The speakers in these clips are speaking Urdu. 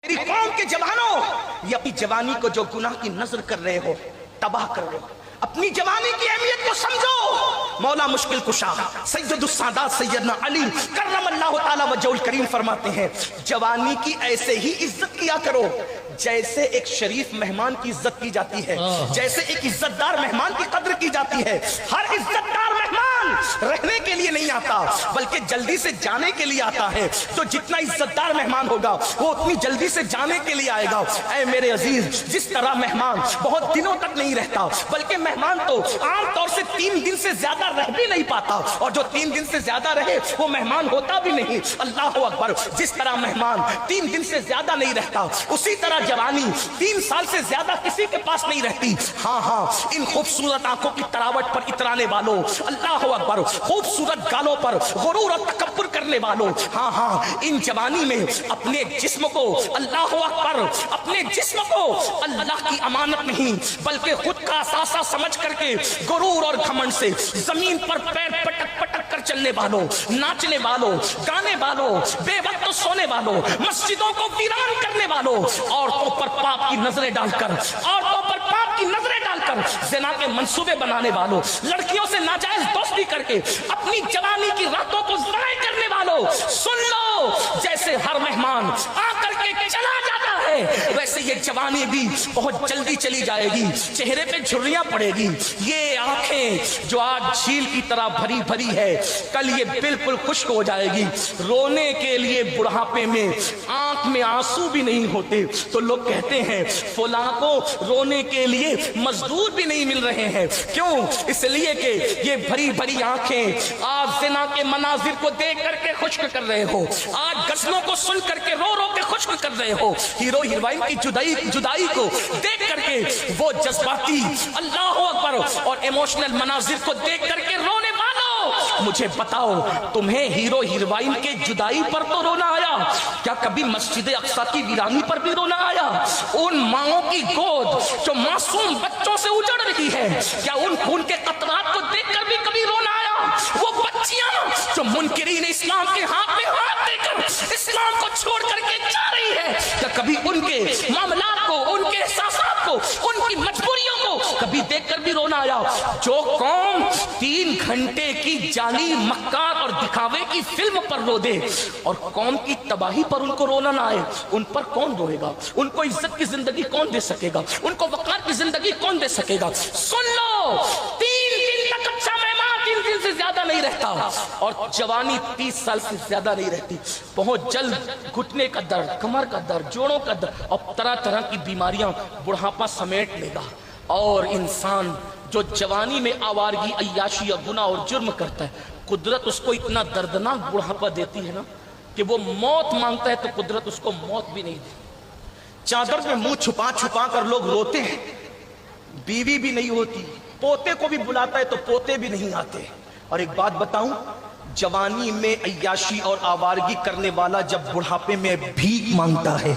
میری قوم کے جوانوں، یہ اپنی جوانی کو جو گناہ کی نظر کر رہے ہو، تباہ کر رہے ہو، اپنی جوانی کی اہمیت کو سمجھو۔ مولا مشکل کشا سید السادات سیدنا علی کرم اللہ تعالی وجہہ الکریم فرماتے ہیں، جوانی کی ایسے ہی عزت کیا کرو جیسے ایک شریف مہمان کی عزت کی جاتی ہے، جیسے ایک عزت دار مہمان کی قدر کی جاتی ہے۔ ہر عزت دار مہمان رہنے کے لیے نہیں آتا بلکہ جلدی سے جانے کے لیے آتا ہے۔ تو جتنا عزت دار مہمان ہوگا وہ اتنی جلدی سے جانے کے لیے آئے گا۔ اے میرے عزیز، جس طرح مہمان بہت دنوں تک نہیں رہتا بلکہ مہمان تو عام طور سے 3 دن سے زیادہ رہ بھی نہیں پاتا، اور جو 3 دن سے زیادہ رہے وہ مہمان ہوتا بھی نہیں۔ اللہ اکبر، جس طرح مہمان 3 دن سے زیادہ نہیں رہتا اسی طرح جوانی 3 سال سے زیادہ کسی کے پاس نہیں رہتی۔ ہاں، ان خوبصورت آنکھوں کی تراوٹ پر اترانے والوں، اللہ اکبر، خوبصورت گالوں پر غرور اور تکبر کرنے والوں، ہاں، ان جوانی میں اپنے جسم کو، اللہ اکبر، اپنے جسم کو اللہ کی امانت نہیں بلکہ خود کا اثاثہ سمجھ کر کے غرور اور گھمنڈ سے زمین پر پیر پٹک پٹک کر چلنے والوں، ناچنے والوں، گانے والوں، بے وقت سونے والوں، مسجدوں کو ویران کرنے والوں، عورتوں پر پاپ کی نظریں ڈال کر، عورتوں پر پاپ کی نظریں ڈال کر زنا کے منصوبے بنانے والوں، لڑکیوں سے ناجائز دوستی کر کے اپنی جوانی کی راتوں کو ضائع کرنے والوں، سن لو، جیسے ہر مہمان آ کر کے چلا جاتا ہے ویسے یہ جوانی بھی بہت جلدی چلی جائے گی، چہرے پہ جھریاں پڑے گی۔ یہ آنکھیں جو آج جھیل کی طرح بھری بھری ہے کل یہ بالکل خشک ہو جائے گی۔ رونے کے لیے بڑھاپے میں آنکھ میں آنسو بھی نہیں ہوتے تو لوگ کہتے ہیں فلاں کو رونے کے لیے مزدور بھی نہیں مل رہے ہیں۔ کیوں؟ اس لیے کہ یہ بھری بھری آنکھیں آپ زنا کے مناظر کو دیکھ کر کے خشک کر رہے ہو، آج غزلوں کو سن کر کے رو رو کے خشک کر رہے ہو، ہیرو ہیروئن کی جدائی کو دیکھ کر کے وہ جذباتی، اللہ اکبر، اور ایموشنل مناظر کو دیکھ کر کے رونے والوں، مجھے بتاؤ تمہیں ہیرو ہیروئن کے جدائی پر تو رونا آیا؟ کیا کبھی مسجد اقصی کی ویرانی پر بھی رونا آیا؟ ان ماؤں کی گود جو معصوم بچوں سے اجڑ رہی ہے، کیا ان خون کے قطرات کو دیکھ کر بھی کبھی رونا آیا؟ وہ بچیاں جو منکرین اسلام کے ہاتھ میں ہاتھ دے کر اسلام کو چھوڑ کر کے جا رہی ہے، کیا کبھی ان کے معاملات کو، ان کے احساسات کو، ان کی مجبوریوں کو کبھی دیکھ کر بھی رونا آیا؟ جو قوم 3 گھنٹے کی جعلی مکار اور دکھاوے کی فلم پر رو دے اور قوم کی تباہی پر ان کو رونا نہ آئے، ان پر کون روئے گا؟ ان کو عزت کی زندگی کون دے سکے گا؟ ان کو وقار کی زندگی کون دے سکے گا؟ سن لو، 3 دن تک اچھا مہمان 3 دن سے زیادہ نہیں رہتا، اور جوانی 30 سال سے زیادہ نہیں رہتی۔ بہت جلد گھٹنے کا درد، کمر کا درد، جوڑوں کا درد اور طرح طرح کی بیماریاں بڑھاپا سمیٹ لے گا، اور انسان جو جوانی میں آوارگی، عیاشی اور گناہ اور جرم کرتا ہے، قدرت اس کو اتنا دردناک بڑھاپا دیتی ہے نا کہ وہ موت مانگتا ہے تو قدرت اس کو موت بھی نہیں دیتی۔ چادر میں منہ چھپا چھپا کر لوگ روتے ہیں، بیوی بھی نہیں ہوتی، پوتے کو بھی بلاتا ہے تو پوتے بھی نہیں آتے۔ اور ایک بات بتاؤں، جوانی میں عیاشی اور آوارگی کرنے والا جب بڑھاپے میں بھیک مانگتا ہے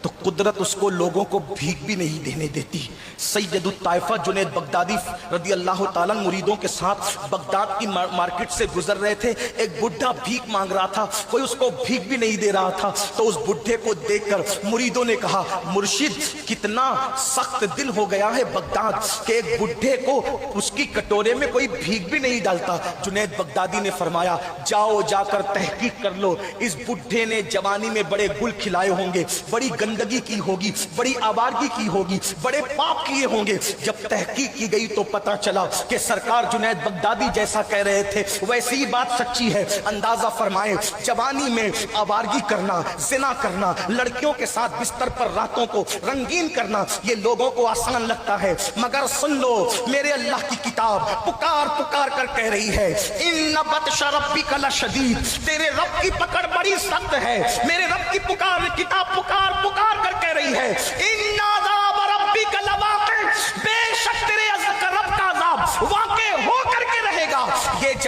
تو قدرت اس کو لوگوں کو بھیک بھی نہیں دینے دیتی۔ سید الطائفہ جنید بغدادی رضی اللہ تعالیٰ مریدوں کے ساتھ بغداد کی مارکیٹ سے گزر رہے تھے، ایک بڈھا بھیک مانگ رہا تھا، کوئی اس کو بھیک بھی نہیں دے رہا تھا، تو اس بڈھے کو دیکھ کر مریدوں نے کہا، مرشد کتنا سخت دل ہو گیا ہے بغداد کہ ایک بڈھے کو اس کی کٹورے میں کوئی بھیک بھی نہیں ڈالتا۔ جنید بغدادی نے فرمایا، جاؤ جا کر تحقیق کر لو، اس بڈھے نے جوانی میں بڑے گل کھلائے ہوں گے، بڑی گندگی کی ہوگی، بڑی آوارگی کی ہوگی، بڑے پاپ کیے ہوں گے۔ جب تحقیق کی گئی تو پتہ چلا کہ سرکار جنید بغدادی جیسا کہہ رہے تھے ویسی ہی بات سچی ہے۔ اندازہ فرمائیں، جوانی میں آوارگی کرنا، زنا کرنا، لڑکیوں کے ساتھ بستر پر راتوں کو رنگین کرنا، یہ لوگوں کو آسان لگتا ہے، مگر سن لو، میرے اللہ کی کتاب پکار پکار کر کہہ رہی ہے، ان بطش ربک لشدید، تیرے رب کی پکڑ بڑی سخت ہے۔ میرے رب کی پکار کتاب پکار پکار کر کہہ رہی ہے، ان عذاب ربک لواقع، بے شک تیرے رب کا عذاب واقع ہو کر کے رہے گا۔ یہ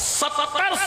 70